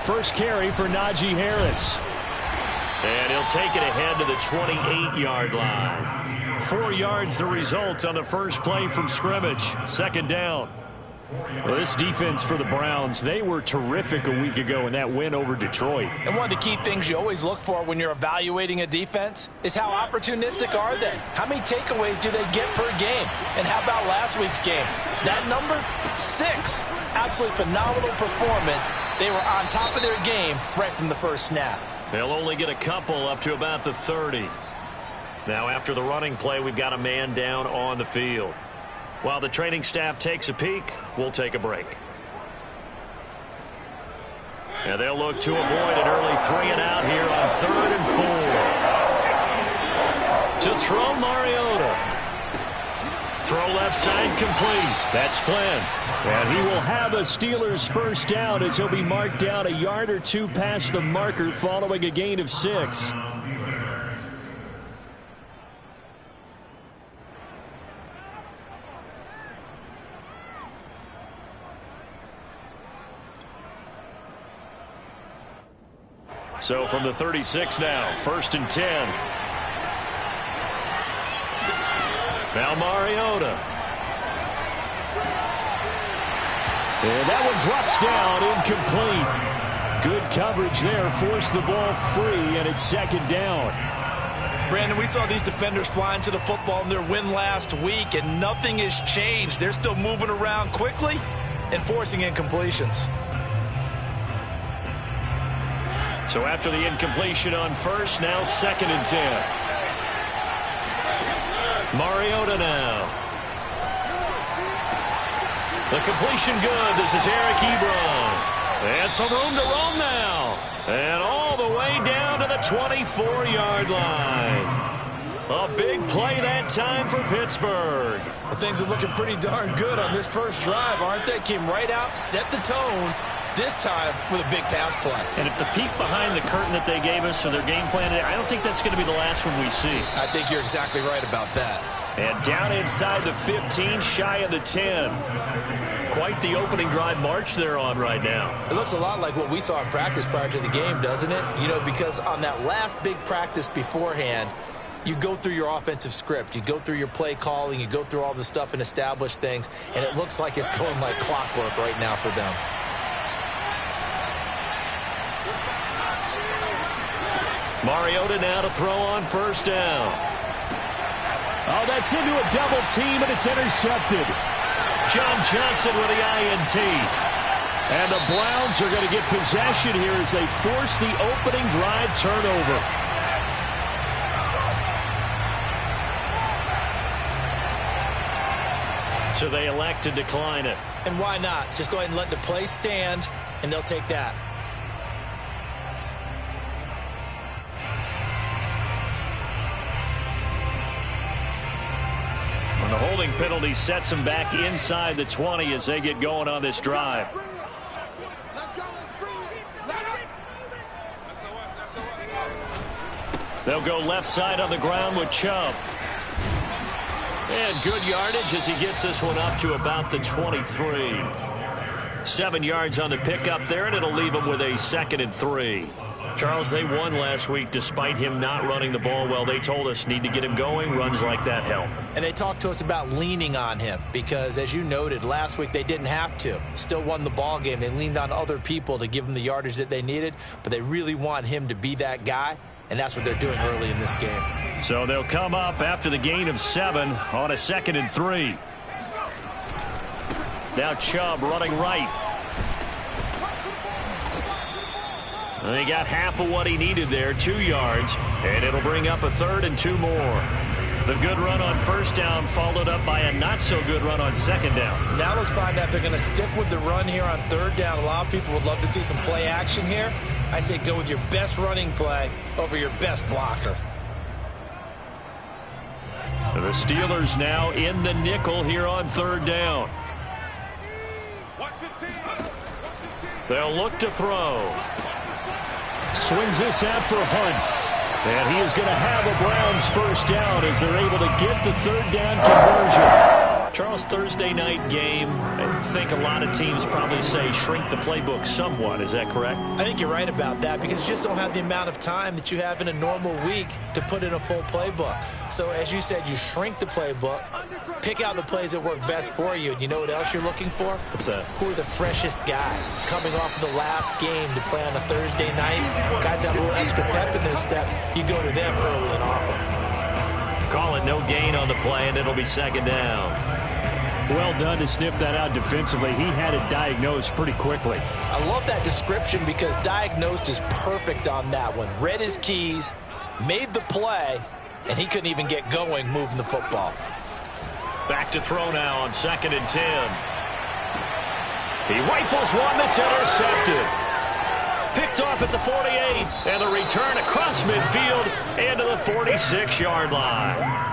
first carry for Najee Harris. And he'll take it ahead to the 28-yard line. 4 yards the result on the first play from scrimmage. Second down. Well, this defense for the Browns, they were terrific a week ago in that win over Detroit. And one of the key things you always look for when you're evaluating a defense is how opportunistic are they? How many takeaways do they get per game? And how about last week's game? That number 6. Absolutely phenomenal performance. They were on top of their game right from the first snap. They'll only get a couple up to about the 30. Now after the running play, we've got a man down on the field. While the training staff takes a peek, we'll take a break. And they'll look to avoid an early 3 and out here on 3rd and 4. To throw, Mariota. Throw left side complete. That's Flynn. And he will have a Steelers first down as he'll be marked down a yard or 2 past the marker following a gain of 6. So from the 36 now, 1st and 10. Now Mariota. And that one drops down, incomplete. Good coverage there, forced the ball free, and it's 2nd down. Brandon, we saw these defenders flying to the football in their win last week, and nothing has changed. They're still moving around quickly and forcing incompletions. So after the incompletion on 1st, now 2nd and 10. Mariota now. The completion good. This is Eric Ebron. And some room to roam now. And all the way down to the 24-yard line. A big play that time for Pittsburgh. Well, things are looking pretty darn good on this first drive, aren't they? Came right out, set the tone. This time with a big pass play. And if the peek behind the curtain that they gave us or their game plan, I don't think that's going to be the last one we see. I think you're exactly right about that. And down inside the 15, shy of the 10. Quite the opening drive march they're on right now. It looks a lot like what we saw in practice prior to the game, doesn't it? You know, because on that last big practice beforehand, you go through your offensive script. You go through your play calling. You go through all the stuff and establish things. And it looks like it's going like clockwork right now for them. Mariota now to throw on 1st down. Oh, that's into a double team, and it's intercepted. John Johnson with the INT. And the Browns are going to get possession here as they force the opening drive turnover. So they elect to decline it. And why not? Just go ahead and let the play stand, and they'll take that. And the holding penalty sets them back inside the 20 as they get going on this drive. They'll go left side on the ground with Chubb. And good yardage as he gets this one up to about the 23. 7 yards on the pickup there, and it'll leave him with a 2nd and 3. Charles, they won last week despite him not running the ball well. They told us need to get him going. Runs like that help. And they talked to us about leaning on him because, as you noted, last week they didn't have to. Still won the ball game. They leaned on other people to give them the yardage that they needed, but they really want him to be that guy, and that's what they're doing early in this game. So they'll come up after the gain of 7 on a 2nd and 3. Now Chubb running right. And he got half of what he needed there, 2 yards, and it'll bring up a 3rd and 2 more. The good run on 1st down followed up by a not-so-good run on 2nd down. Now let's find out if they're going to stick with the run here on 3rd down. A lot of people would love to see some play action here. I say go with your best running play over your best blocker. The Steelers now in the nickel here on 3rd down. They'll look to throw. Swings this out for Hunt. And he is going to have a Browns first down as they're able to get the 3rd down conversion. Charles, Thursday night game, I think a lot of teams probably say shrink the playbook somewhat. Is that correct? I think you're right about that because you just don't have the amount of time that you have in a normal week to put in a full playbook. So as you said, you shrink the playbook, pick out the plays that work best for you. And you know what else you're looking for? What's that? Who are the freshest guys coming off of the last game to play on a Thursday night? Guys have a little extra pep in their step. You go to them early and often. Call it no gain on the play, and it'll be second down. Well done to sniff that out defensively. He had it diagnosed pretty quickly. I love that description because diagnosed is perfect on that one. Read his keys, made the play, and he couldn't even get going moving the football. Back to throw now on 2nd and 10. He rifles one that's intercepted. Picked off at the 48, and the return across midfield and to the 46-yard line.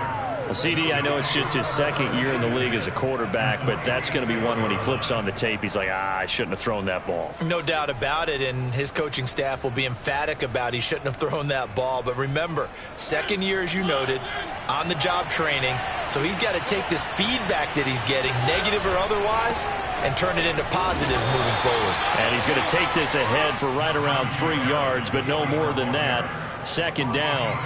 CD, I know it's just his second year in the league as a quarterback, but that's going to be one when he flips on the tape, he's like, I shouldn't have thrown that ball. No doubt about it, and his coaching staff will be emphatic about he shouldn't have thrown that ball. But remember, second year, as you noted, on-the-job training, so he's got to take this feedback that he's getting, negative or otherwise, and turn it into positives moving forward. And he's going to take this ahead for right around 3 yards, but no more than that. Second down.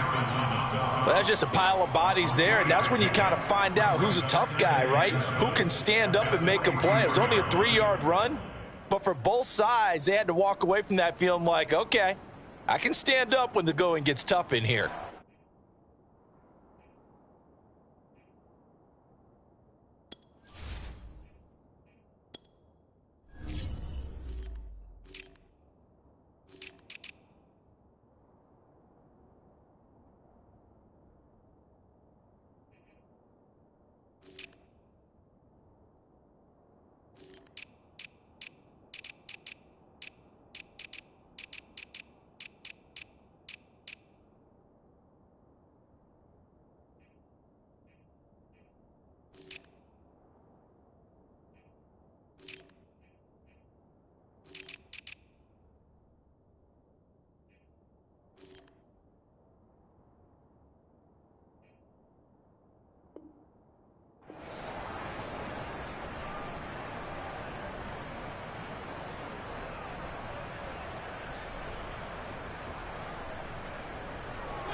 Well, that's just a pile of bodies there, and that's when you kind of find out who's a tough guy, right? Who can stand up and make a play. It was only a 3-yard run, but for both sides, they had to walk away from that feeling like, okay, I can stand up when the going gets tough in here.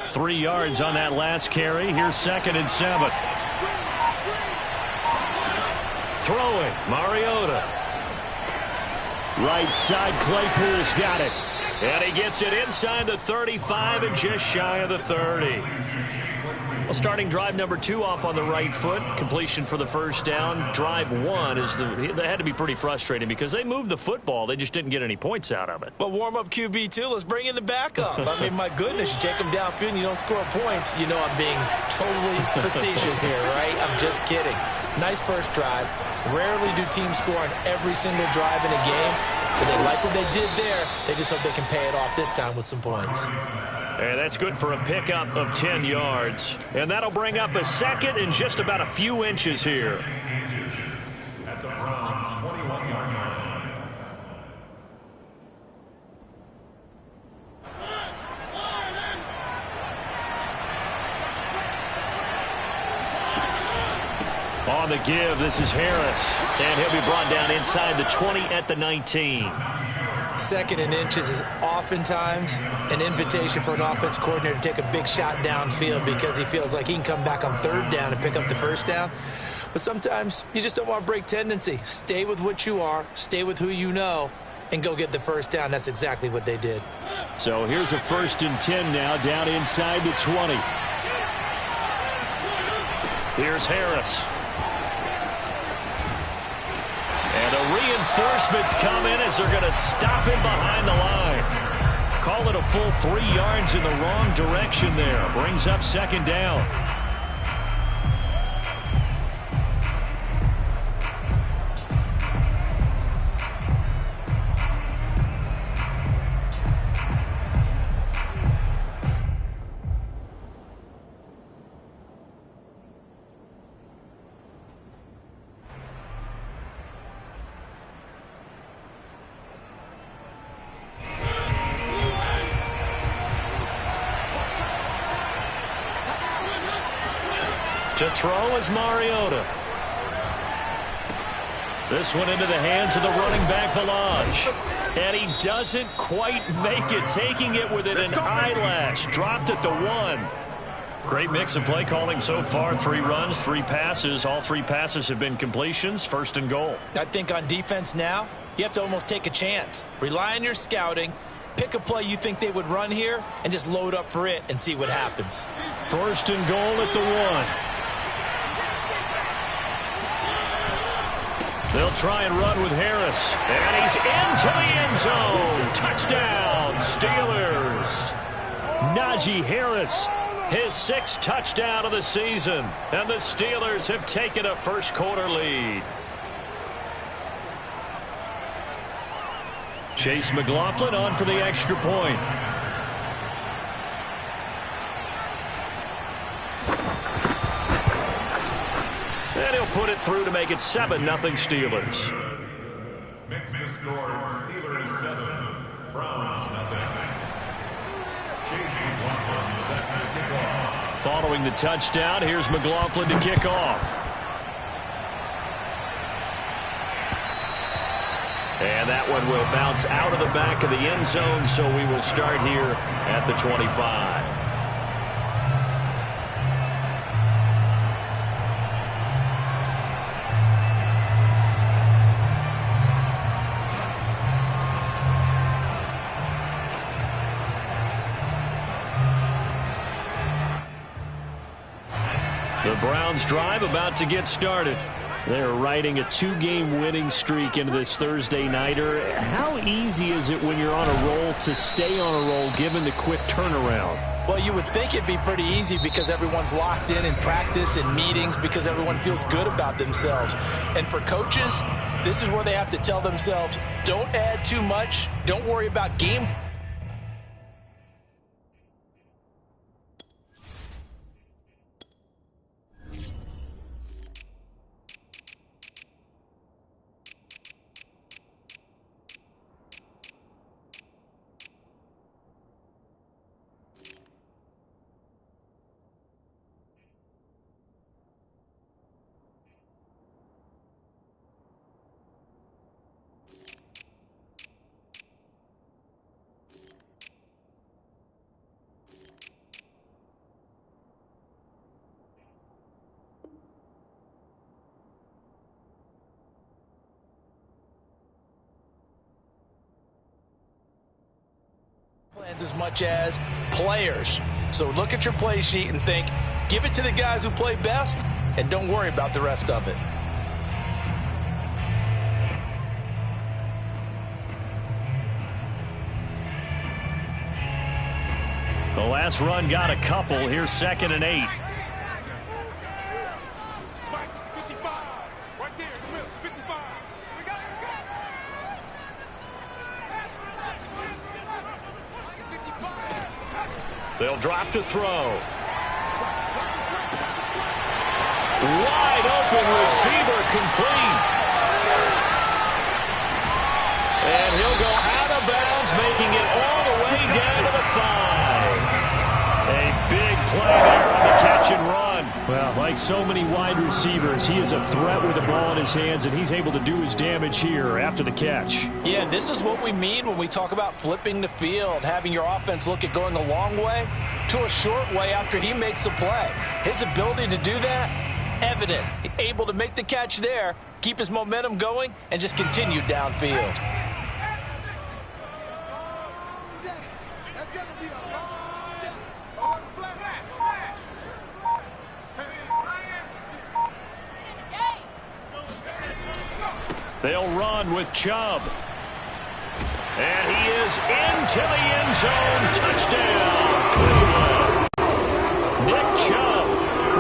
Three yards on that last carry. Here's 2nd and 7. Throwing, Mariota. Right side, Claypool's got it. And he gets it inside the 35 and just shy of the 30. Well, starting drive number 2 off on the right foot. Completion for the first down. Drive 1 is that had to be pretty frustrating because they moved the football. They just didn't get any points out of it. Well, warm-up QB, too. Let's bring in the backup. I mean, my goodness, you take them downfield and you don't score points. You know I'm being totally facetious here, right? I'm just kidding. Nice first drive. Rarely do teams score on every single drive in a game. But they like what they did there. They just hope they can pay it off this time with some points. And that's good for a pickup of 10 yards. And that'll bring up a 2nd and just about a few inches here. At the Browns' 21-yard line. On the give, this is Harris. And he'll be brought down inside the 20 at the 19. 2nd and inches is oftentimes an invitation for an offense coordinator to take a big shot downfield because he feels like he can come back on 3rd down and pick up the first down. But sometimes you just don't want to break tendency. Stay with what you are, stay with who you know, and go get the first down. That's exactly what they did. So here's a 1st and 10 now, down inside the 20. Here's Harris. And the reinforcements come in as they're going to stop him behind the line. Call it a full 3 yards in the wrong direction there. Brings up 2nd down. To throw is Mariota. This one into the hands of the running back, Balaj. And he doesn't quite make it, taking it within an eyelash. Dropped at the 1. Great mix of play calling so far. 3 runs, 3 passes. All 3 passes have been completions. 1st and goal. I think on defense now, you have to almost take a chance. Rely on your scouting. Pick a play you think they would run here and just load up for it and see what happens. 1st and goal at the 1. They'll try and run with Harris. And he's into the end zone. Touchdown, Steelers. Najee Harris, his 6th touchdown of the season. And the Steelers have taken a first-quarter lead. Chase McLaughlin on for the extra point. And he'll put it through to make it 7-0 Steelers. Mix the score. Steelers 7, Browns 0. Chase McLaughlin set to kick off. Following the touchdown, here's McLaughlin to kick off. And that one will bounce out of the back of the end zone, so we will start here at the 25. The Browns drive about to get started. They're riding a 2-game winning streak into this Thursday nighter. How easy is it when you're on a roll to stay on a roll given the quick turnaround? Well, you would think it'd be pretty easy because everyone's locked in practice and meetings because everyone feels good about themselves. And for coaches, this is where they have to tell themselves, don't add too much, don't worry about game. As much as players. So look at your play sheet and think, give it to the guys who play best, and don't worry about the rest of it. The last run got a couple. Here's 2nd and 8. They'll drop to throw. Wide open receiver complete. And he'll go out of bounds, making it all the way down to the 5. A big play there on the catch and run. Well, like so many wide receivers, he is a threat with the ball in his hands, and he's able to do his damage here after the catch. Yeah, this is what we mean when we talk about flipping the field, having your offense look at going a long way to a short way after he makes a play. His ability to do that, evident. Able to make the catch there, keep his momentum going, and just continue downfield. They'll run with Chubb. And he is into the end zone. Touchdown. Nick Chubb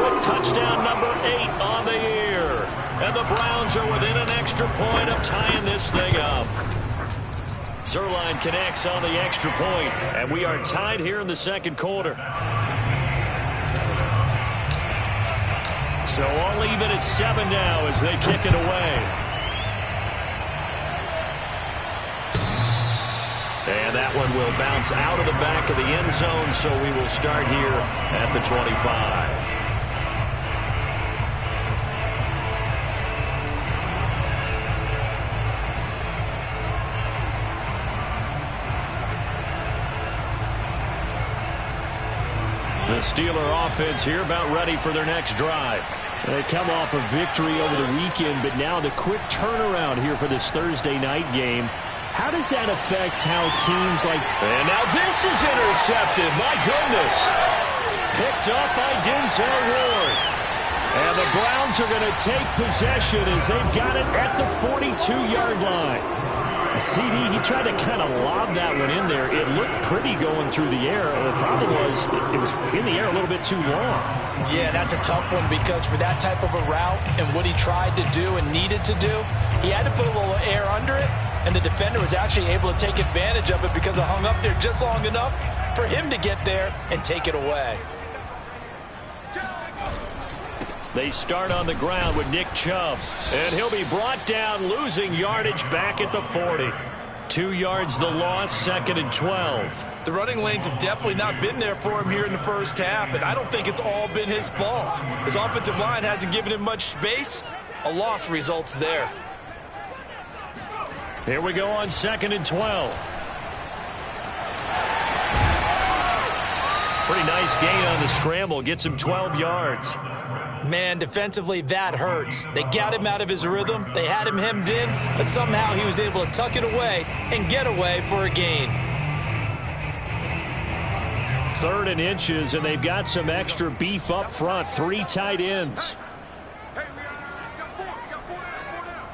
with touchdown number 8 on the year. And the Browns are within an extra point of tying this thing up. Zerline connects on the extra point, and we are tied here in the 2nd quarter. So all even at 7 now as they kick it away. And that one will bounce out of the back of the end zone, so we will start here at the 25. The Steeler offense here about ready for their next drive. They come off a victory over the weekend, but now the quick turnaround here for this Thursday night game. How does that affect how teams like... And now this is intercepted. My goodness. Picked up by Denzel Ward. And the Browns are going to take possession as they've got it at the 42-yard line. CD, he tried to kind of lob that one in there. It looked pretty going through the air. The problem was it was in the air a little bit too long. Yeah, that's a tough one because for that type of a route and what he tried to do and needed to do, he had to put a little air under it, and the defender was actually able to take advantage of it because it hung up there just long enough for him to get there and take it away. They start on the ground with Nick Chubb, and he'll be brought down, losing yardage back at the 40. 2 yards the loss, 2nd and 12. The running lanes have definitely not been there for him here in the first half, and I don't think it's all been his fault. His offensive line hasn't given him much space. A loss results there. Here we go on 2nd and 12. Pretty nice gain on the scramble. Gets him 12 yards. Man, defensively, that hurts. They got him out of his rhythm. They had him hemmed in, but somehow he was able to tuck it away and get away for a gain. 3rd and inches, and they've got some extra beef up front. 3 tight ends. Hey, we got 4 down.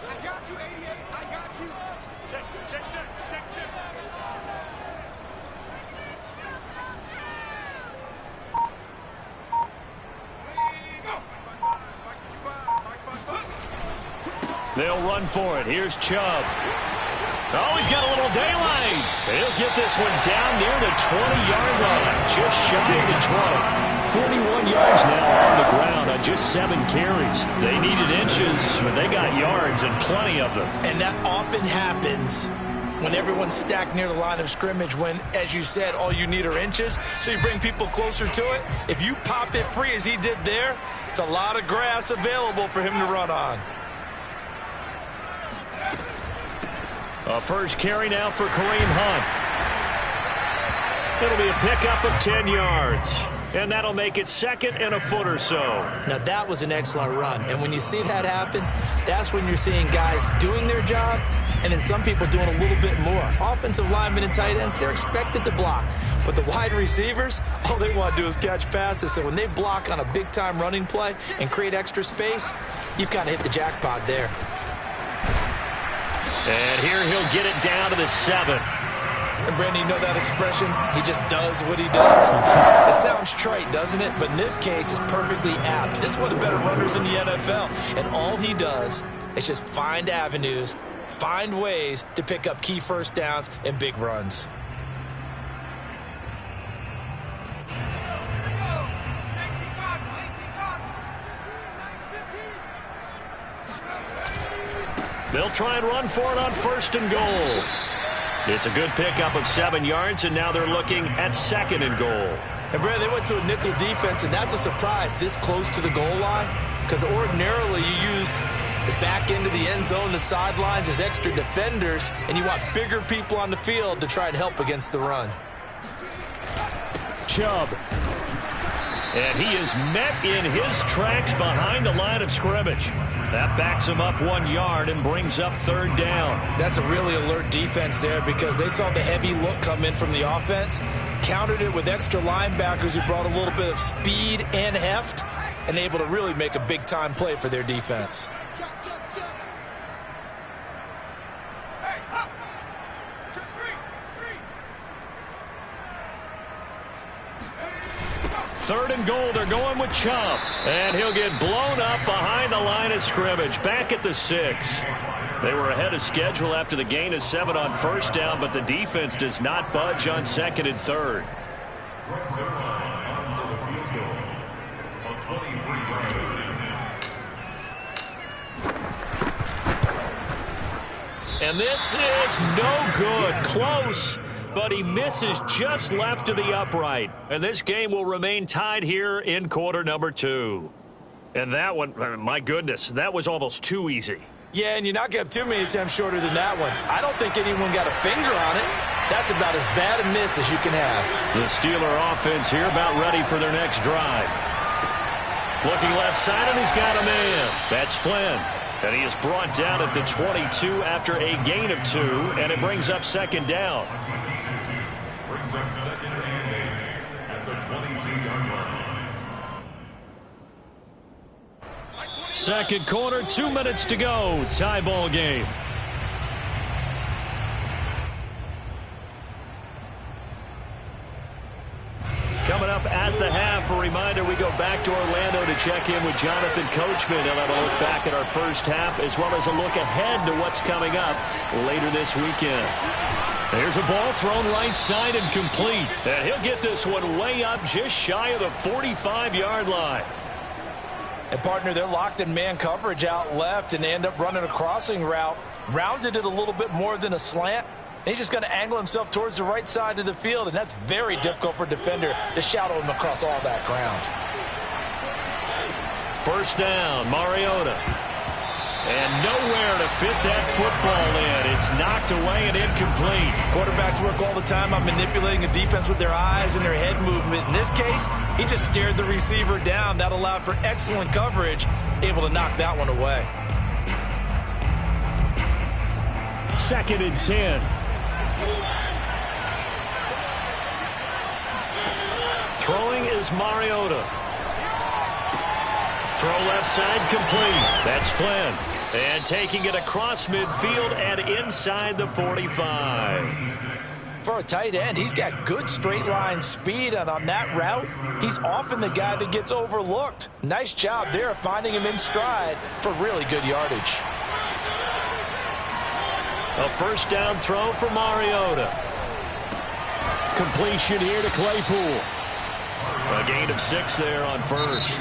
I got you, 88. I got you. Check. They'll run for it. Here's Chubb. Oh, he's got a little daylight. He'll get this one down near the 20-yard line, just shy of the 20. 41 yards now on the ground on just 7 carries. They needed inches, but they got yards and plenty of them. And that often happens when everyone's stacked near the line of scrimmage when, as you said, all you need are inches. So you bring people closer to it. If you pop it free as he did there, it's a lot of grass available for him to run on. A first carry now for Kareem Hunt. It'll be a pickup of 10 yards. And that'll make it 2nd and a foot or so. Now, that was an excellent run. And when you see that happen, that's when you're seeing guys doing their job and then some people doing a little bit more. Offensive linemen and tight ends, they're expected to block. But the wide receivers, all they want to do is catch passes. So when they block on a big-time running play and create extra space, you've kind of hit the jackpot there. And here he'll get it down to the 7. And Brandon, you know that expression? He just does what he does. It sounds trite, doesn't it? But in this case, it's perfectly apt. This is one of the better runners in the NFL. And all he does is just find avenues, find ways to pick up key first downs and big runs. They'll try and run for it on 1st and goal. It's a good pickup of 7 yards, and now they're looking at 2nd and goal. And, Brad, they went to a nickel defense, and that's a surprise this close to the goal line because ordinarily you use the back end of the end zone, the sidelines as extra defenders, and you want bigger people on the field to try and help against the run. Chubb. And he is met in his tracks behind the line of scrimmage. That backs him up 1 yard and brings up 3rd down. That's a really alert defense there because they saw the heavy look come in from the offense, countered it with extra linebackers who brought a little bit of speed and heft, and able to really make a big-time play for their defense. Third and goal, they're going with Chubb. And he'll get blown up behind the line of scrimmage, back at the 6. They were ahead of schedule after the gain of 7 on 1st down, but the defense does not budge on 2nd and 3rd. And this is no good. Close. But he misses just left of the upright. And this game will remain tied here in quarter number 2. And that one, my goodness, that was almost too easy. Yeah, and you're not going to have too many attempts shorter than that one. I don't think anyone got a finger on it. That's about as bad a miss as you can have. The Steeler offense here about ready for their next drive. Looking left side, and he's got a man. That's Flynn. And he is brought down at the 22 after a gain of 2, and it brings up second down. Brings up second and 8 at the 22-yard line. Second quarter, 2 minutes to go. Tie ball game. Coming up at the half, a reminder, we go back to Orlando to check in with Jonathan Coachman. He'll have a look back at our first half as well as a look ahead to what's coming up later this weekend. There's a ball thrown right side and complete. And he'll get this one way up just shy of the 45-yard line. And, partner, they're locked in man coverage out left, and they end up running a crossing route. Rounded it a little bit more than a slant. And he's just going to angle himself towards the right side of the field, and that's very difficult for a defender to shadow him across all that ground. First down, Mariota. And nowhere to fit that football in. It's knocked away and incomplete. Quarterbacks work all the time on manipulating a defense with their eyes and their head movement. In this case, he just stared the receiver down. That allowed for excellent coverage, able to knock that one away. Second and 10. Throwing is Mariota. Throw left side complete. That's Flynn. And taking it across midfield and inside the 45. For a tight end, he's got good straight line speed, and on that route, he's often the guy that gets overlooked. Nice job there of finding him in stride for really good yardage. A first down throw for Mariota. Completion here to Claypool. A gain of 6 there on first.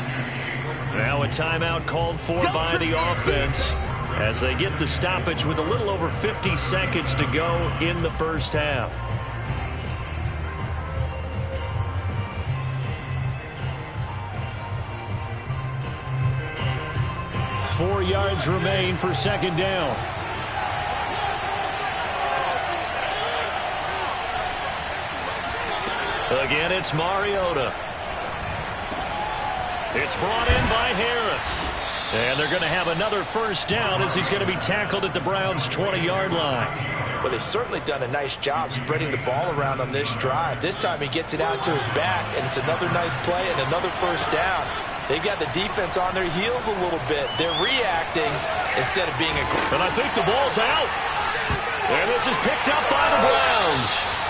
Now a timeout called for by the offense as they get the stoppage with a little over 50 seconds to go in the first half. Four yards remain for second down. Again, it's Mariota. It's brought in by Harris. And they're going to have another first down as he's going to be tackled at the Browns' 20-yard line. Well, they've certainly done a nice job spreading the ball around on this drive. This time he gets it out to his back, and it's another nice play and another first down. They've got the defense on their heels a little bit. They're reacting instead of being aggressive. And I think the ball's out. And this is picked up by the Browns.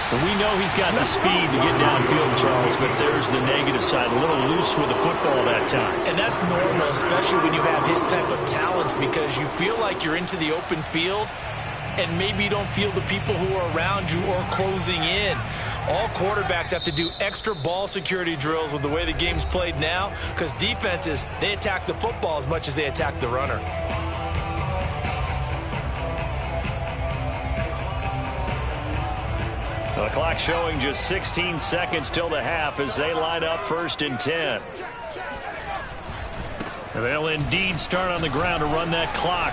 We know he's got the speed to get downfield, Charles, but there's the negative side. A little loose with the football that time. And that's normal, especially when you have his type of talents, because you feel like you're into the open field and maybe you don't feel the people who are around you or closing in. All quarterbacks have to do extra ball security drills with the way the game's played now, because defenses, they attack the football as much as they attack the runner. The clock showing just 16 seconds till the half as they line up first and 10. And they'll indeed start on the ground to run that clock.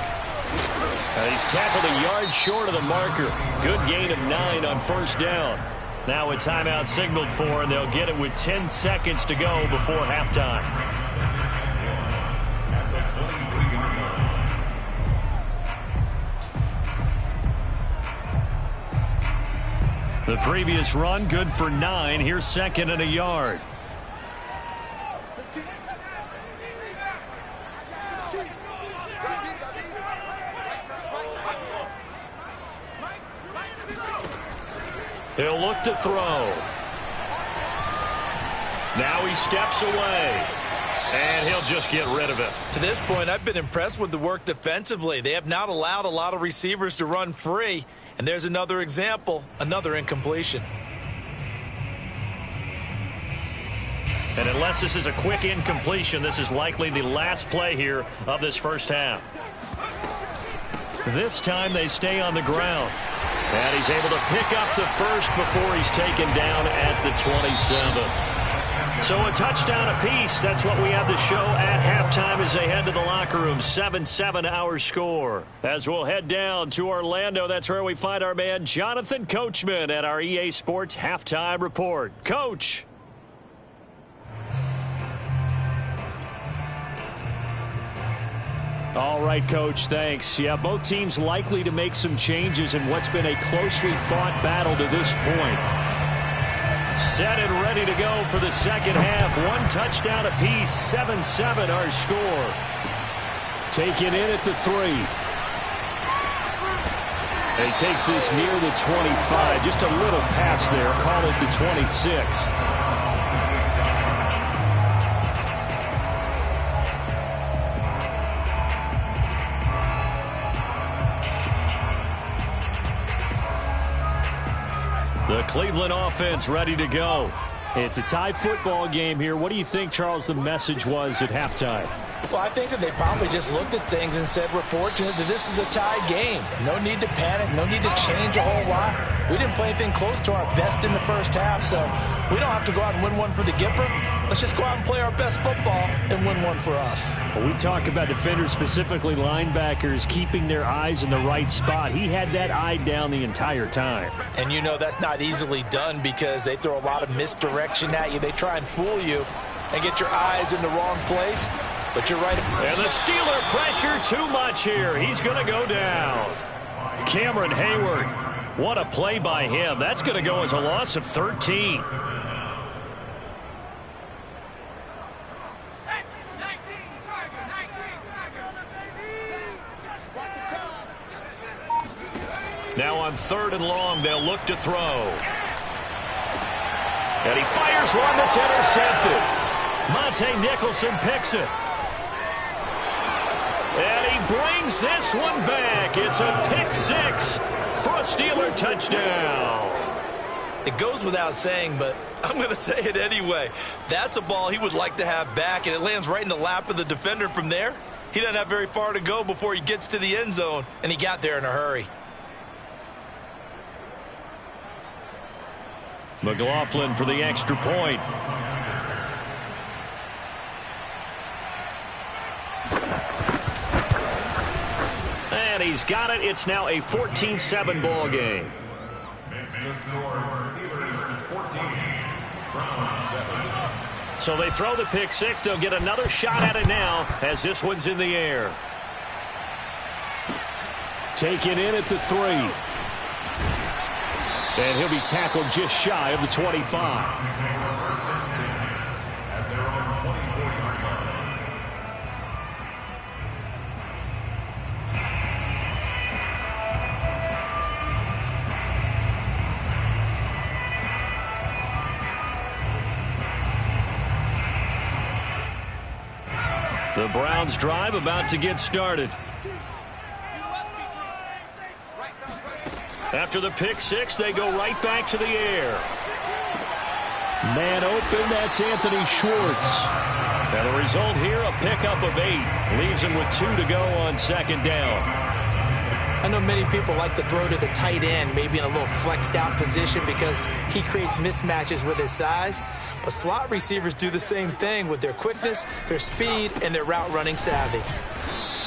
He's tackled a yard short of the marker. Good gain of 9 on first down. Now a timeout signaled for, and they'll get it with 10 seconds to go before halftime. The previous run good for 9. Here's second and a yard. He'll look to throw. Now he steps away. And he'll just get rid of it. To this point, I've been impressed with the work defensively. They have not allowed a lot of receivers to run free. And there's another example, another incompletion. And unless this is a quick incompletion, this is likely the last play here of this first half. This time they stay on the ground. And he's able to pick up the first before he's taken down at the 27. So a touchdown apiece. That's what we have to show at halftime as they head to the locker room. 7-7 our score. As we'll head down to Orlando, that's where we find our man Jonathan Coachman at our EA Sports Halftime Report. Coach. All right, Coach, thanks. Yeah, both teams likely to make some changes in what's been a closely fought battle to this point. Set and ready to go for the second half. One touchdown apiece. 7-7 our score. Taken in at the 3. He takes this near the 25. Just a little pass there. Call it the 26. The Cleveland offense ready to go. It's a tie football game here. What do you think, Charles, the message was at halftime? Well, I think that they probably just looked at things and said, we're fortunate that this is a tie game. No need to panic. No need to change a whole lot. We didn't play anything close to our best in the first half, so we don't have to go out and win one for the Gipper. Let's just go out and play our best football and win one for us. Well, we talk about defenders, specifically linebackers, keeping their eyes in the right spot. He had that eye down the entire time. And you know that's not easily done because they throw a lot of misdirection at you. They try and fool you and get your eyes in the wrong place. But you're right. And the Steeler pressure too much here. He's going to go down. Cameron Hayward. What a play by him. That's going to go as a loss of 13. Now on 3rd and long, they'll look to throw. And he fires one that's intercepted. Monte Nicholson picks it. And he brings this one back. It's a pick 6 for a Steeler touchdown. It goes without saying, but I'm going to say it anyway. That's a ball he would like to have back, and it lands right in the lap of the defender from there. He doesn't have very far to go before he gets to the end zone, and he got there in a hurry. McLaughlin for the extra point. And he's got it. It's now a 14-7 ball game. Makes the score Steelers 14, Browns 7. So they throw the pick 6. They'll get another shot at it now as this one's in the air. Taken in at the 3. And he'll be tackled just shy of the 25. The Browns drive about to get started. After the pick 6, they go right back to the air. Man open, that's Anthony Schwartz. And the result here, a pickup of 8. Leaves him with 2 to go on 2nd down. I know many people like to throw to the tight end, maybe in a little flexed out position because he creates mismatches with his size. But slot receivers do the same thing with their quickness, their speed, and their route running savvy.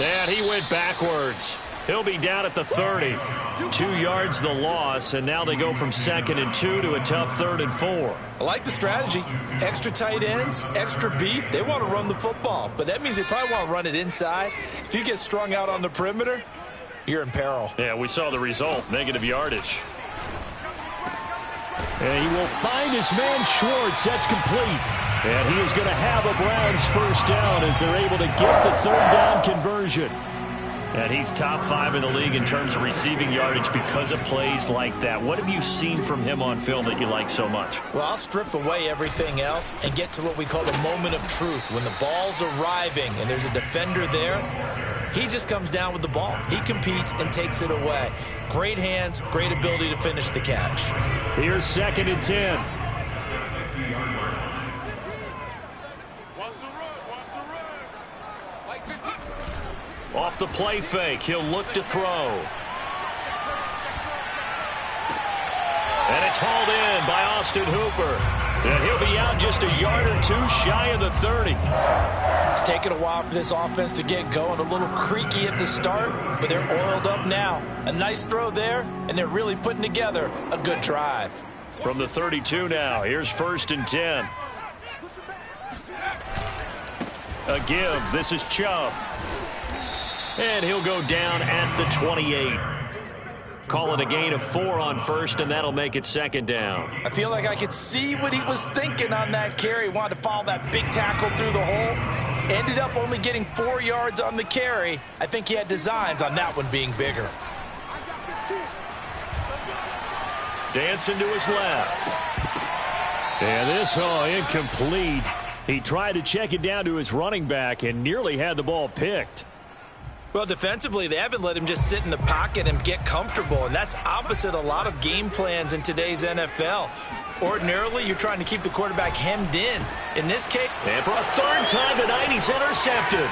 And he went backwards. He'll be down at the 30. 2 yards the loss, and now they go from 2nd and 2 to a tough 3rd and 4. I like the strategy. Extra tight ends, extra beef. They want to run the football, but that means they probably want to run it inside. If you get strung out on the perimeter, you're in peril. Yeah, we saw the result, negative yardage. And he will find his man Schwartz. That's complete. And he is going to have a Browns first down as they're able to get the 3rd down conversion. And he's top 5 in the league in terms of receiving yardage because of plays like that. What have you seen from him on film that you like so much? Well, I'll strip away everything else and get to what we call the moment of truth. When the ball's arriving and there's a defender there, he just comes down with the ball. He competes and takes it away. Great hands, great ability to finish the catch. Here's 2nd and 10. Off the play fake, he'll look to throw. And it's hauled in by Austin Hooper. And he'll be out just a yard or 2 shy of the 30. It's taken a while for this offense to get going. A little creaky at the start, but they're oiled up now. A nice throw there, and they're really putting together a good drive. From the 32 now, here's 1st and 10. A give. This is Chubb. And he'll go down at the 28. Call it a gain of 4 on 1st, and that'll make it 2nd down. I feel like I could see what he was thinking on that carry. Wanted to follow that big tackle through the hole. Ended up only getting 4 yards on the carry. I think he had designs on that one being bigger. Dancing to his left. And this incomplete. He tried to check it down to his running back and nearly had the ball picked. Well, defensively, they haven't let him just sit in the pocket and get comfortable, and that's opposite a lot of game plans in today's NFL. Ordinarily, you're trying to keep the quarterback hemmed in. In this case... And for a 3rd time tonight, he's intercepted.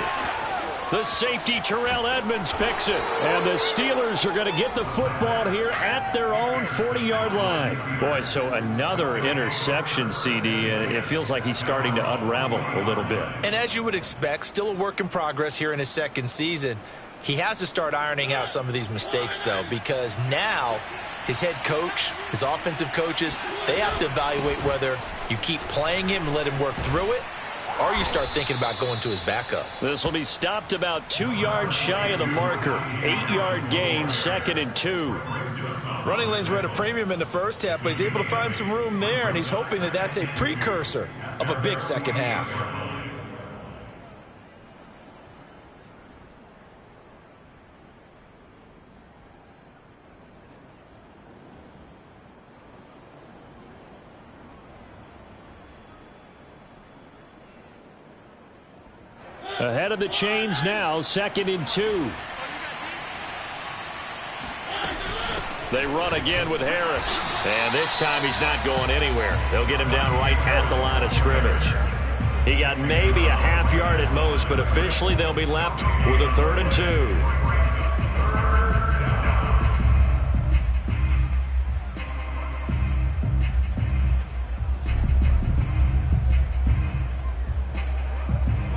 The safety, Terrell Edmonds, picks it. And the Steelers are going to get the football here at their own 40-yard line. Boy, so another interception, CD, and it feels like he's starting to unravel a little bit. And as you would expect, still a work in progress here in his 2nd season. He has to start ironing out some of these mistakes, though, because now his head coach, his offensive coaches, they have to evaluate whether you keep playing him and let him work through it, or you start thinking about going to his backup. This will be stopped about 2 yards shy of the marker. 8-yard gain, 2nd and 2. Running lanes were at a premium in the first half, but he's able to find some room there, and he's hoping that that's a precursor of a big second half. Ahead of the chains now, 2nd and 2. They run again with Harris. And this time he's not going anywhere. They'll get him down right at the line of scrimmage. He got maybe a half yard at most, but officially they'll be left with a 3rd and 2.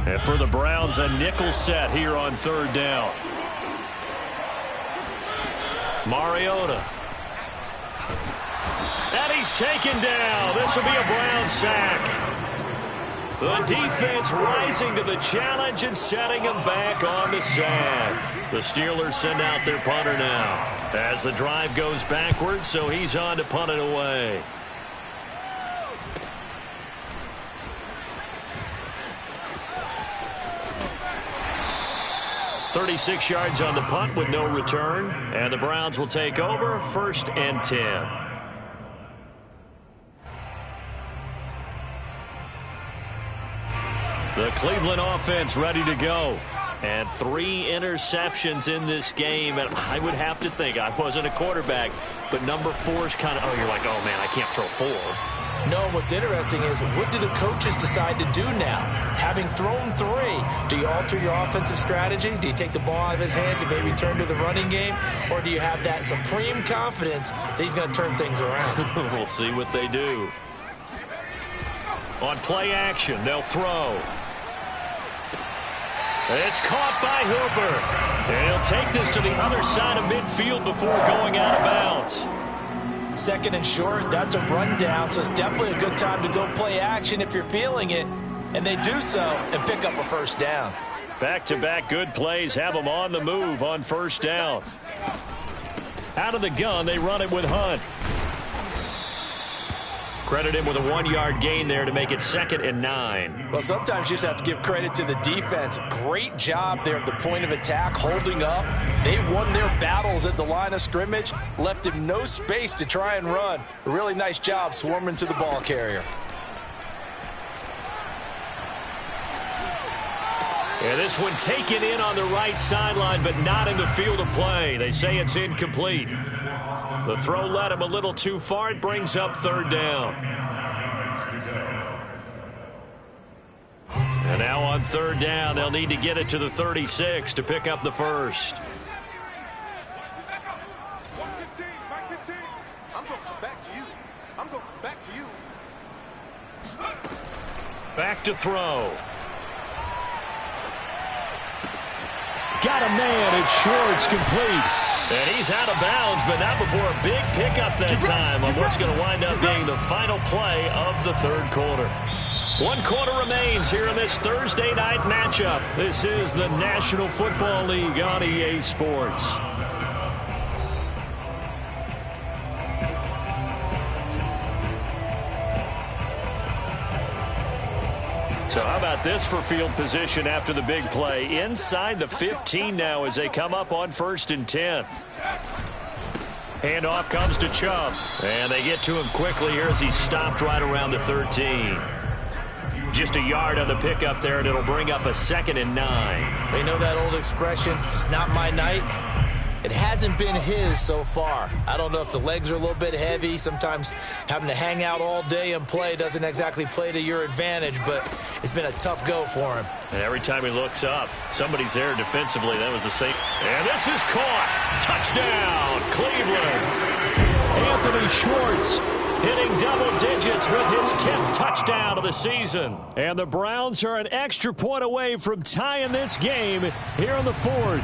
And for the Browns, a nickel set here on 3rd down. Mariota. And he's taken down. This will be a Brown sack. The defense rising to the challenge and setting him back on the sack. The Steelers send out their punter now as the drive goes backwards, so he's on to punt it away. 36 yards on the punt with no return. And the Browns will take over 1st and 10. The Cleveland offense ready to go. And 3 interceptions in this game. And I would have to think, I wasn't a quarterback, but number 4 is kind of, you're like, oh, man, I can't throw 4. No, what's interesting is what do the coaches decide to do now? Having thrown 3, do you alter your offensive strategy? Do you take the ball out of his hands and maybe turn to the running game? Or do you have that supreme confidence that he's going to turn things around? We'll see what they do. On play action, they'll throw. It's caught by Hooper. And he'll take this to the other side of midfield before going out of bounds. 2nd and short, that's a rundown, so it's definitely a good time to go play action if you're feeling it. And they do so and pick up a 1st down. Back-to-back good plays have them on the move on 1st down. Out of the gun, they run it with Hunt. Credit him with a 1-yard gain there to make it 2nd and 9. Well, sometimes you just have to give credit to the defense. Great job there at the point of attack, holding up. They won their battles at the line of scrimmage, left him no space to try and run. A really nice job swarming to the ball carrier. And this one taken in on the right sideline, but not in the field of play. They say it's incomplete. The throw led him a little too far. It brings up 3rd down. And now on 3rd down, they'll need to get it to the 36 to pick up the 1st. 115, 115. I'm going to come back to you. I'm going to come back to you. Back to throw. Got a man. It's short. It's complete. And he's out of bounds, but not before a big pickup that time on what's going to wind up being the final play of the third quarter. 1 quarter remains here in this Thursday night matchup. This is the National Football League on EA Sports. So how about this for field position after the big play? Inside the 15 now as they come up on 1st and 10. Handoff comes to Chubb. And they get to him quickly here as he's stopped right around the 13. Just a yard on the pickup there, and it'll bring up a 2nd and 9. They know that old expression, it's not my night. It hasn't been his so far. I don't know if the legs are a little bit heavy. Sometimes having to hang out all day and play doesn't exactly play to your advantage, but it's been a tough go for him. And every time he looks up, somebody's there defensively. That was the same. And this is caught. Touchdown, Cleveland. Anthony Schwartz hitting double digits with his 10th touchdown of the season. And the Browns are an extra point away from tying this game here in the 4th.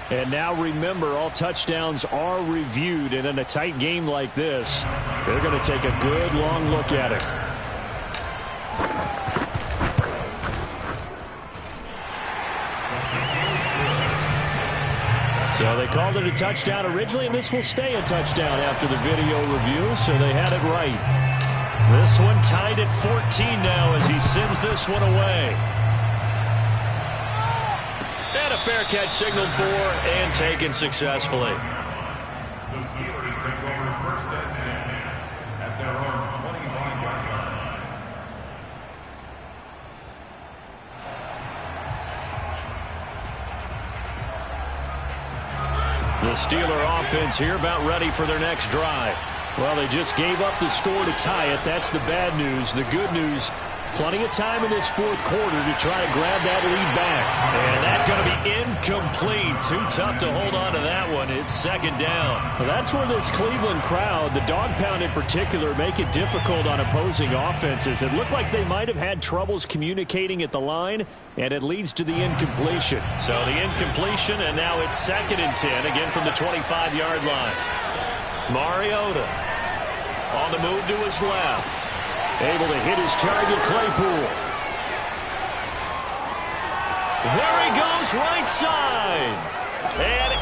And now remember, all touchdowns are reviewed, and in a tight game like this, they're going to take a good long look at it. So they called it a touchdown originally, and this will stay a touchdown after the video review, so they had it right. This one tied at 14 now as he sends this one away. And a fair catch signaled for and taken successfully. The Steelers take over 1st and 10 at their own 25-yard line. The Steeler offense here about ready for their next drive. Well, they just gave up the score to tie it. That's the bad news. The good news, plenty of time in this 4th quarter to try to grab that lead back. And that's going to be incomplete. Too tough to hold on to that one. It's 2nd down. Well, that's where this Cleveland crowd, the dog pound in particular, make it difficult on opposing offenses. It looked like they might have had troubles communicating at the line, and it leads to the incompletion. So the incompletion, and now it's 2nd and 10, again from the 25-yard line. Mariota on the move to his left. Able to hit his target, Claypool. There he goes, right side. And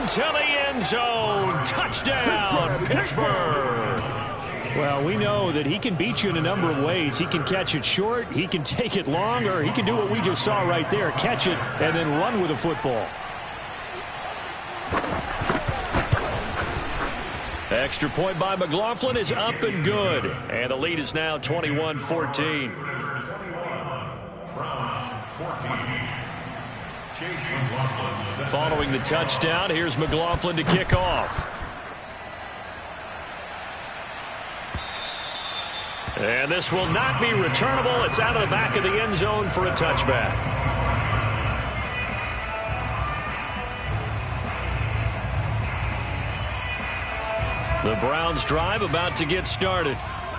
into the end zone. Touchdown, Pittsburgh. Well, we know that he can beat you in a number of ways. He can catch it short, he can take it long, or he can do what we just saw right there, catch it and then run with the football. Extra point by McLaughlin is up and good. And the lead is now 21-14. Following the touchdown, here's McLaughlin to kick off. And this will not be returnable. It's out of the back of the end zone for a touchback. The Browns drive about to get started.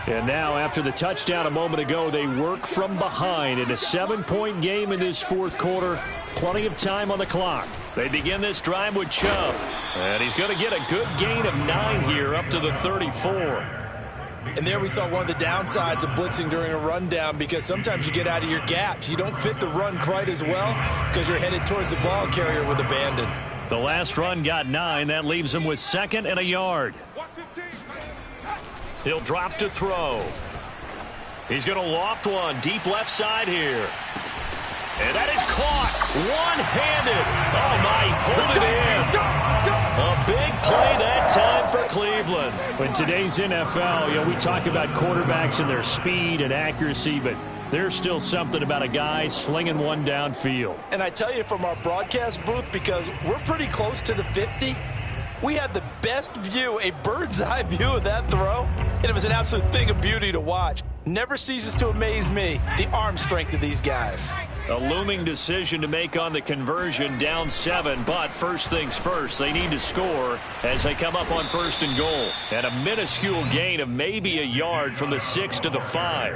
And now after the touchdown a moment ago, they work from behind in a 7-point game in this 4th quarter. Plenty of time on the clock. They begin this drive with Chubb. And he's going to get a good gain of 9 here up to the 34. And there we saw one of the downsides of blitzing during a rundown, because sometimes you get out of your gaps. You don't fit the run quite as well because you're headed towards the ball carrier with abandon. The last run got 9. That leaves him with 2nd and a yard. He'll drop to throw. He's going to loft one deep left side here. And that is caught one-handed. Oh, my, he pulled it in. A big play that time for Cleveland. In today's NFL, we talk about quarterbacks and their speed and accuracy, but there's still something about a guy slinging one downfield. And I tell you, from our broadcast booth, because we're pretty close to the 50, we had the best view, a bird's eye view of that throw, and it was an absolute thing of beauty to watch. Never ceases to amaze me, the arm strength of these guys. A looming decision to make on the conversion, down 7, but first things first, they need to score as they come up on 1st and goal. And a minuscule gain of maybe a yard from the 6 to the 5.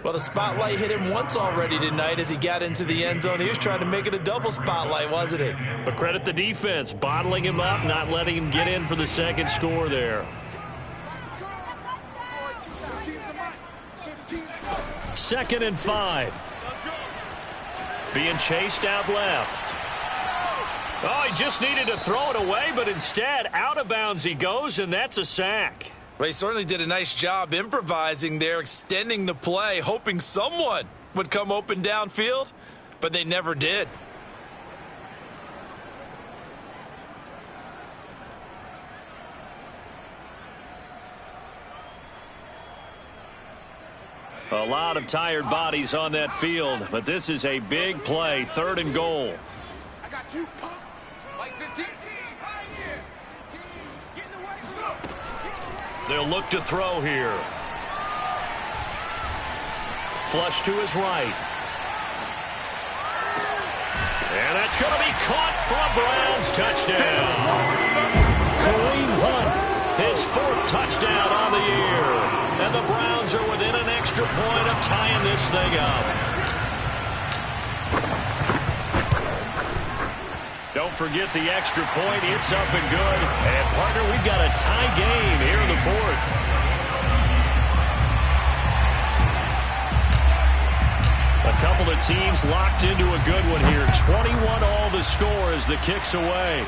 Well, the spotlight hit him once already tonight as he got into the end zone. He was trying to make it a double spotlight, wasn't he? But credit the defense, bottling him up, not letting him get in for the second score there. 2nd and 5. Being chased out left. Oh, he just needed to throw it away, but instead, out of bounds he goes, and that's a sack. Well, he certainly did a nice job improvising there, extending the play, hoping someone would come open downfield, but they never did. A lot of tired bodies on that field, but this is a big play, 3rd and goal. I got you, pump. Like 15. Get in the way. They'll look to throw here. Flush to his right. And that's going to be caught for a Browns touchdown. Kareem Hunt, his 4th touchdown on the year. And the Browns are within an extra point of tying this thing up. Don't forget the extra point. It's up and good. And, partner, we've got a tie game here in the 4th. A couple of teams locked into a good one here. 21 all the score as the kick's away.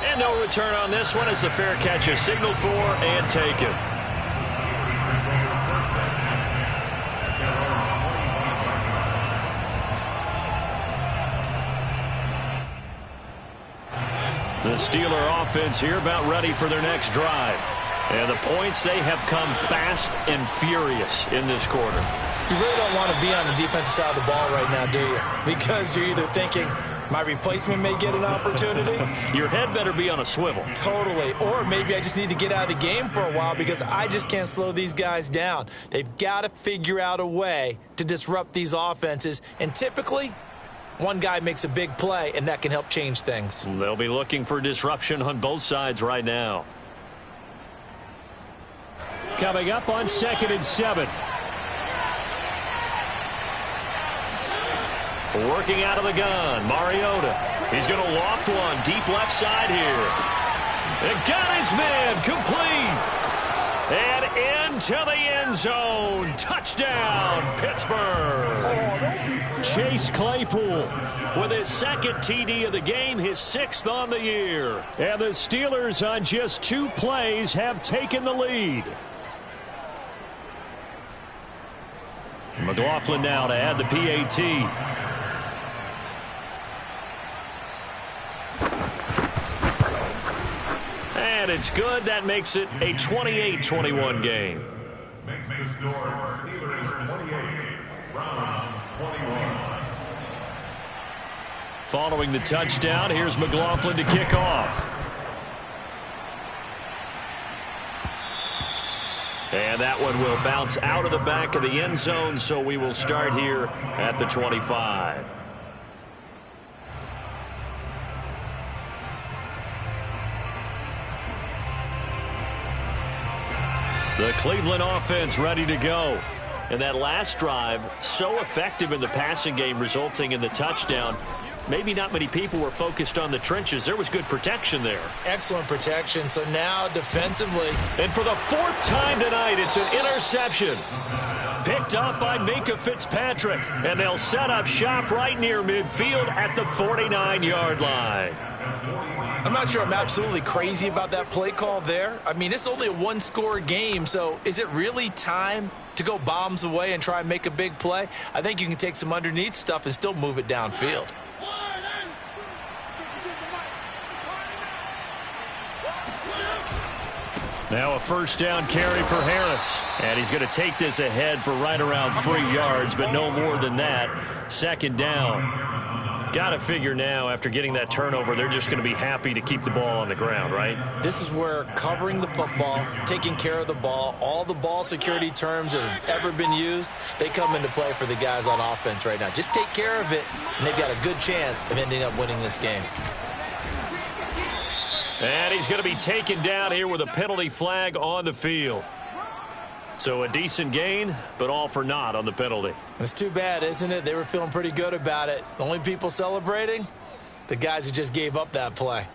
And no return on this one as the fair catch is signaled for and taken. The Steeler offense here about ready for their next drive. And the points, they have come fast and furious in this quarter. You really don't want to be on the defensive side of the ball right now, do you? Because you're either thinking, my replacement may get an opportunity. Your head better be on a swivel. Totally. Or maybe I just need to get out of the game for a while because I just can't slow these guys down. They've got to figure out a way to disrupt these offenses. And typically, one guy makes a big play, and that can help change things. They'll be looking for disruption on both sides right now. Coming up on 2nd and 7. Working out of the gun, Mariota. He's going to loft one deep left side here. And got his man complete. And into the end zone. Touchdown, Pittsburgh. Chase Claypool with his 2nd TD of the game, his 6th on the year. And the Steelers on just 2 plays have taken the lead. McLaughlin now to add the PAT. And it's good. That makes it a 28-21 game. Makes the score Steelers 28, Browns 21. Following the touchdown, here's McLaughlin to kick off. And that one will bounce out of the back of the end zone, so we will start here at the 25. The Cleveland offense ready to go. And that last drive, so effective in the passing game, resulting in the touchdown. Maybe not many people were focused on the trenches. There was good protection there. Excellent protection. So now defensively. And for the 4th time tonight, it's an interception. Picked up by Minkah Fitzpatrick. And they'll set up shop right near midfield at the 49-yard line. I'm not sure I'm absolutely crazy about that play call there. I mean, it's only a 1-score game, so is it really time to go bombs away and try and make a big play? I think you can take some underneath stuff and still move it downfield. Now a 1st down carry for Harris. And he's going to take this ahead for right around 3 yards, but no more than that. 2nd down. Got to figure now, after getting that turnover, they're just going to be happy to keep the ball on the ground, right? This is where covering the football, taking care of the ball, all the ball security terms that have ever been used, they come into play for the guys on offense right now. Just take care of it, and they've got a good chance of ending up winning this game. And he's going to be taken down here with a penalty flag on the field. So a decent gain, but all for naught on the penalty. It's too bad, isn't it? They were feeling pretty good about it. The only people celebrating, the guys who just gave up that play.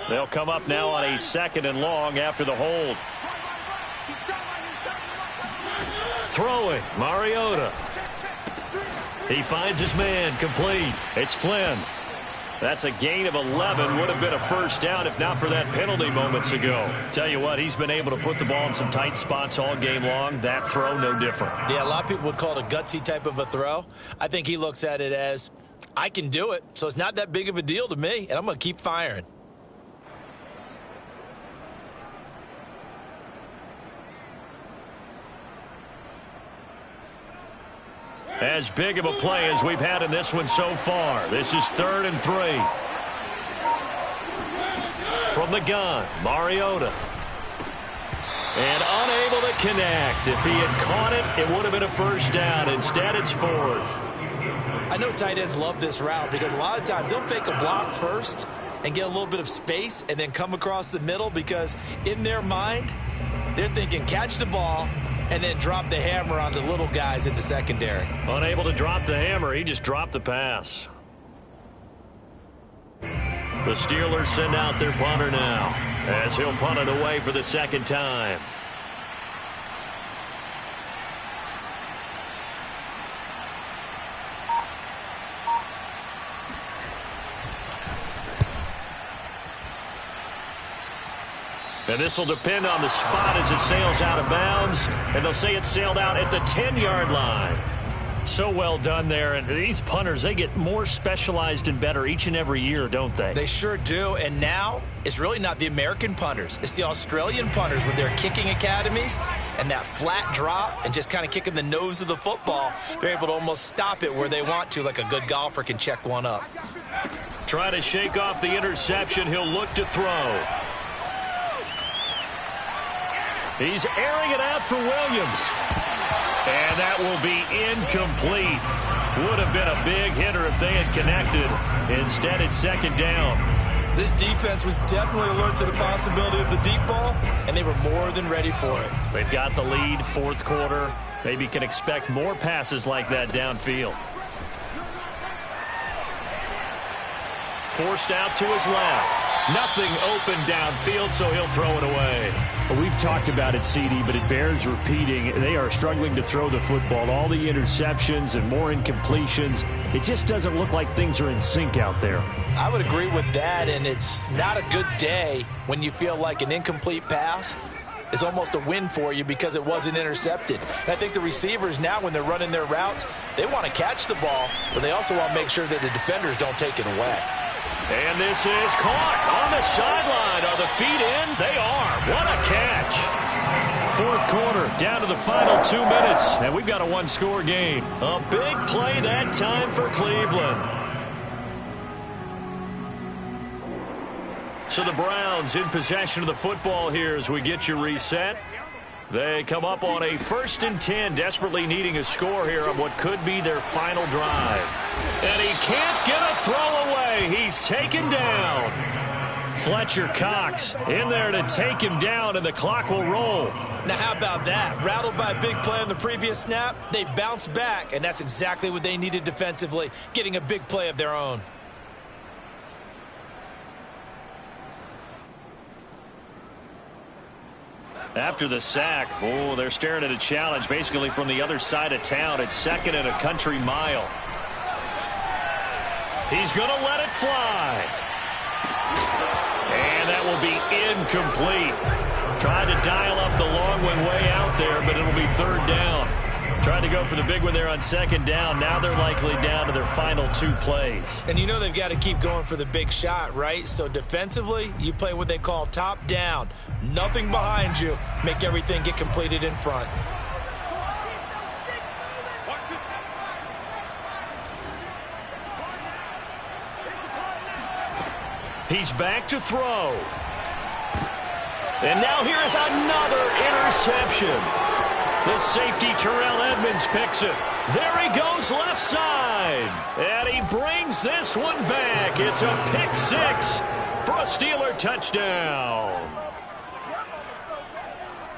They'll come up now on a 2nd and long after the hold. Throwing, Mariota. He finds his man, complete. It's Flynn. That's a gain of 11. Would have been a first down if not for that penalty moments ago. Tell you what, he's been able to put the ball in some tight spots all game long. That throw, no different. Yeah, a lot of people would call it a gutsy type of a throw. I think he looks at it as, I can do it, so it's not that big of a deal to me, and I'm going to keep firing. As big of a play as we've had in this one so far. This is 3rd and 3. From the gun, Mariota. And unable to connect. If he had caught it, it would have been a first down. Instead, it's 4th. I know tight ends love this route because a lot of times they'll fake a block first and get a little bit of space and then come across the middle because in their mind, they're thinking catch the ball and then drop the hammer on the little guys in the secondary. Unable to drop the hammer, he just dropped the pass. The Steelers send out their punter now as he'll punt it away for the 2nd time. And this will depend on the spot as it sails out of bounds. And they'll say it sailed out at the 10-yard line. So well done there. And these punters, they get more specialized and better each and every year, don't they? They sure do. And now it's really not the American punters. It's the Australian punters with their kicking academies and that flat drop and just kind of kicking the nose of the football. They're able to almost stop it where they want to, like a good golfer can check one up. Try to shake off the interception. He'll look to throw. He's airing it out for Williams. And that will be incomplete. Would have been a big hitter if they had connected. Instead, it's 2nd down. This defense was definitely alert to the possibility of the deep ball, and they were more than ready for it. They've got the lead, 4th quarter. Maybe can expect more passes like that downfield. Forced out to his left. Nothing open downfield, so he'll throw it away. Well, we've talked about it, CD, but it bears repeating. They are struggling to throw the football. All the interceptions and more incompletions. It just doesn't look like things are in sync out there. I would agree with that, and it's not a good day when you feel like an incomplete pass is almost a win for you because it wasn't intercepted. And I think the receivers now, when they're running their routes, they want to catch the ball, but they also want to make sure that the defenders don't take it away. And this is caught on the sideline. Are the feet in? They are. What a catch. 4th quarter, down to the final 2 minutes, and we've got a 1-score game. A big play that time for Cleveland. So the Browns in possession of the football here as we get you reset. They come up on a 1st and 10, desperately needing a score here on what could be their final drive. And he can't get a throw away. He's taken down. Fletcher Cox in there to take him down, and the clock will roll. Now, how about that? Rattled by a big play on the previous snap, they bounce back, and that's exactly what they needed defensively, getting a big play of their own. After the sack, they're staring at a challenge basically from the other side of town. It's 2nd and a country mile. He's going to let it fly. And that will be incomplete. Tried to dial up the long one way out there, but it'll be 3rd down. Trying to go for the big one there on 2nd down. Now they're likely down to their final 2 plays. And you know they've got to keep going for the big shot, right? So defensively, you play what they call top down. Nothing behind you. Make everything get completed in front. He's back to throw. And now here is another interception. The safety, Terrell Edmonds, picks it. There he goes left side. And he brings this one back. It's a pick six for a Steeler touchdown.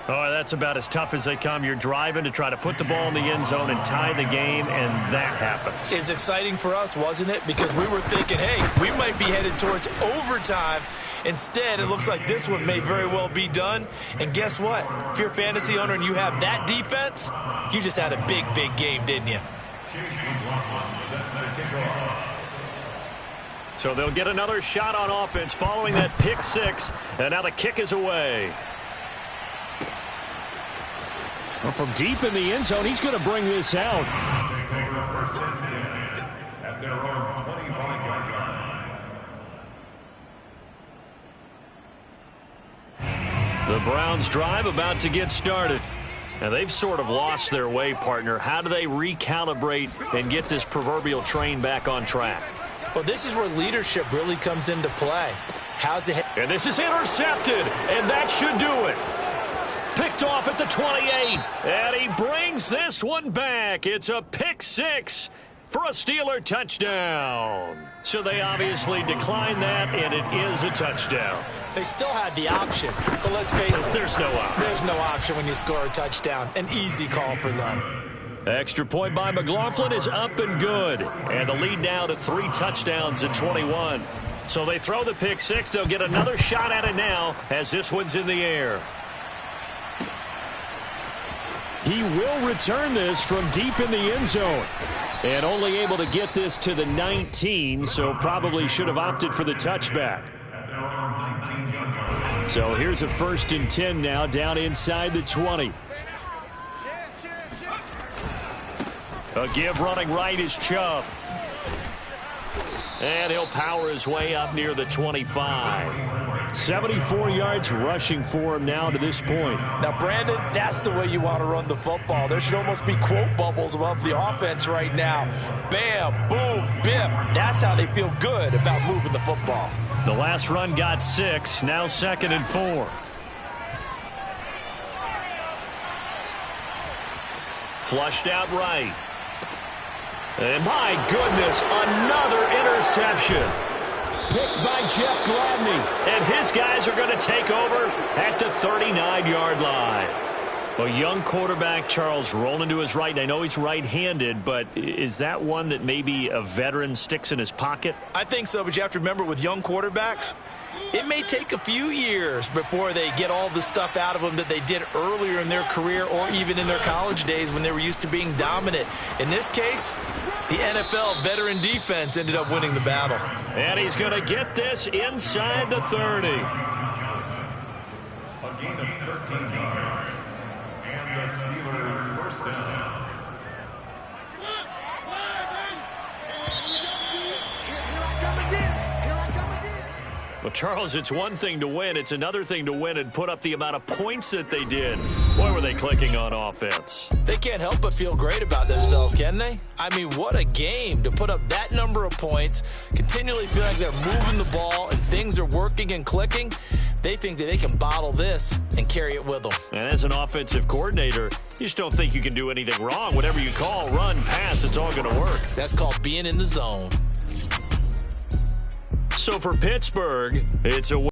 Oh, that's about as tough as they come. You're driving to try to put the ball in the end zone and tie the game, and that happens. It's exciting for us, wasn't it? Because we were thinking, hey, we might be headed towards overtime. Instead, it looks like this one may very well be done. And guess what? If you're a fantasy owner and you have that defense, you just had a big, big game, didn't you? So they'll get another shot on offense following that pick six, and now the kick is away. Well, from deep in the end zone, he's going to bring this out. At their own 25-yard line. The Browns drive about to get started. Now, they've sort of lost their way, partner. How do they recalibrate and get this proverbial train back on track? Well, this is where leadership really comes into play. How's it? And this is intercepted, and that should do it. Picked off at the 28, and he brings this one back. It's a pick six for a Steeler touchdown. So they obviously declined that, and it is a touchdown. They still had the option, but let's face it. There's no option. There's no option when you score a touchdown. An easy call for them. Extra point by McLaughlin is up and good. And the lead now to 3 touchdowns at 21. So they throw the pick six. They'll get another shot at it now as this one's in the air. He will return this from deep in the end zone. And only able to get this to the 19, so probably should have opted for the touchback. So here's a 1st and 10 now down inside the 20. A give running right is Chubb. And he'll power his way up near the 25. 74 yards rushing for him now to this point. Now, Brandon, that's the way you want to run the football. There should almost be quote bubbles above the offense right now. Bam, boom, biff. That's how they feel good about moving the football. The last run got 6, now 2nd and 4. Flushed out right. And my goodness, another interception. Picked by Jeff Gladney. And his guys are going to take over at the 39-yard line. A young quarterback, Charles, rolling to his right. And I know he's right-handed, but is that one that maybe a veteran sticks in his pocket? I think so, but you have to remember with young quarterbacks, it may take a few years before they get all the stuff out of them that they did earlier in their career or even in their college days when they were used to being dominant. In this case, the NFL veteran defense ended up winning the battle. And he's going to get this inside the 30. A gain of 13 yards. And the Steelers first down. Well, Charles, it's one thing to win. It's another thing to win and put up the amount of points that they did. Boy, were they clicking on offense. They can't help but feel great about themselves, can they? I mean, what a game to put up that number of points, continually feel like they're moving the ball and things are working and clicking. They think that they can bottle this and carry it with them. And as an offensive coordinator, you just don't think you can do anything wrong. Whatever you call, run, pass, it's all going to work. That's called being in the zone. So for Pittsburgh, it's a